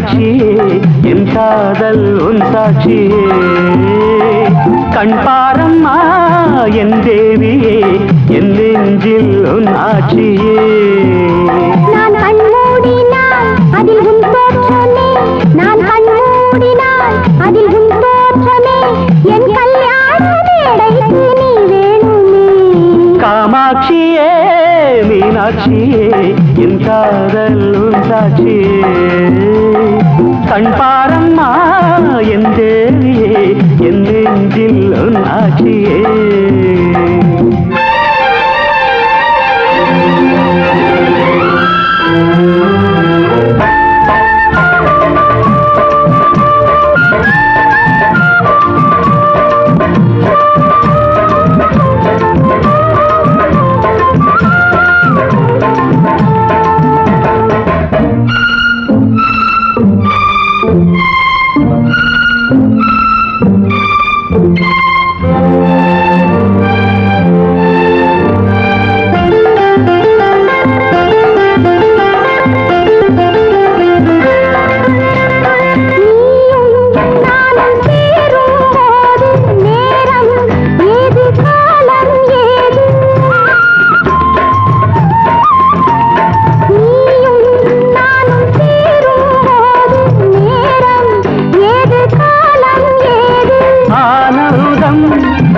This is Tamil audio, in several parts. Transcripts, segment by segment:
மீனாட்சியே என் காதல் உன் சாட்சியே கண் பாரம்மா என் தேவியே என் நெஞ்சில் உன் ஆட்சியே நான் கண் மூடினால் அதில் உன் தோற்றமே நான் கண் மூடினால் அதில் உன் தோற்றமே என் கல்யாண மேடைக்கு நீ வேணுமே காமாட்சியே மீனாட்சியே என் காதல் உன் சாட்சியே கண் பாரம்மா என் தேவியே என் நெஞ்சில் உன் ஆட்சியே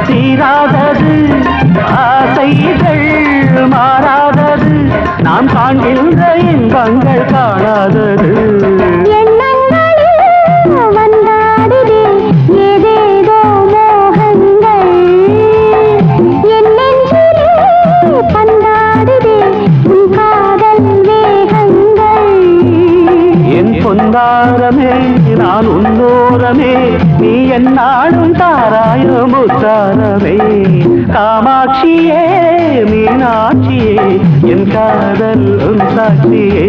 தீராதது ஆசைகள் மாறாதது நாம் காண்கின்ற இன்பங்கள் காணாதது வந்தாடுதே ஏதேதோ மோகங்கள் என் நெஞ்சிலே பந்தாடுதே உன் காதல் வேகங்கள் என் பொன்னாரமே நான் உன்னோரமே நீ என்னாடும் தாராயோ முத்தாரமே காமாட்சியே மீனாட்சியே என் காதல் உன் சாட்சியே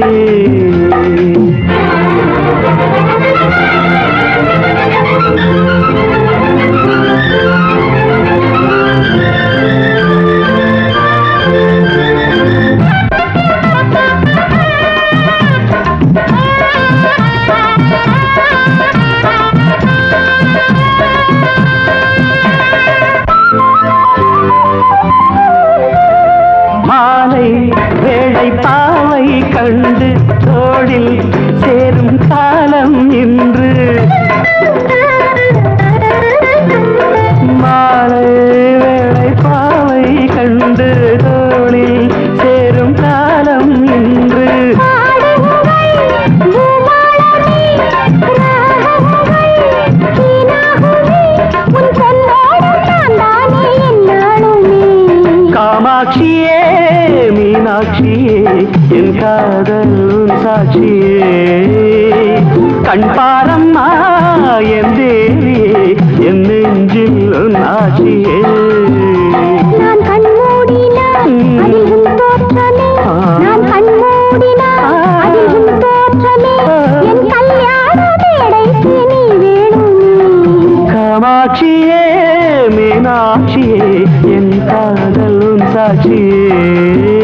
மாலை வேளை பாவை கண்டு தோளில் சேரும் காலம் இன்று மாலை வேளை பாவை கண்டு தோளில் சேரும் காலம் இன்று காமாட்சியே மீனாட்சியே என் காதல் உன் சாட்சியே கண் பாரம்மா என் தேவியே என் நெஞ்சில் உன் ஆட்சியே நான் கண் மூடினால் அதில் உன் தோற்றமே நான் கண் மூடினால் அதில் உன் தோற்றமே என் கல்யாண மேடைக்கு நீ வேணுமே காமாட்சியே மீனாட்சியே என் காதல் உன் சாட்சியே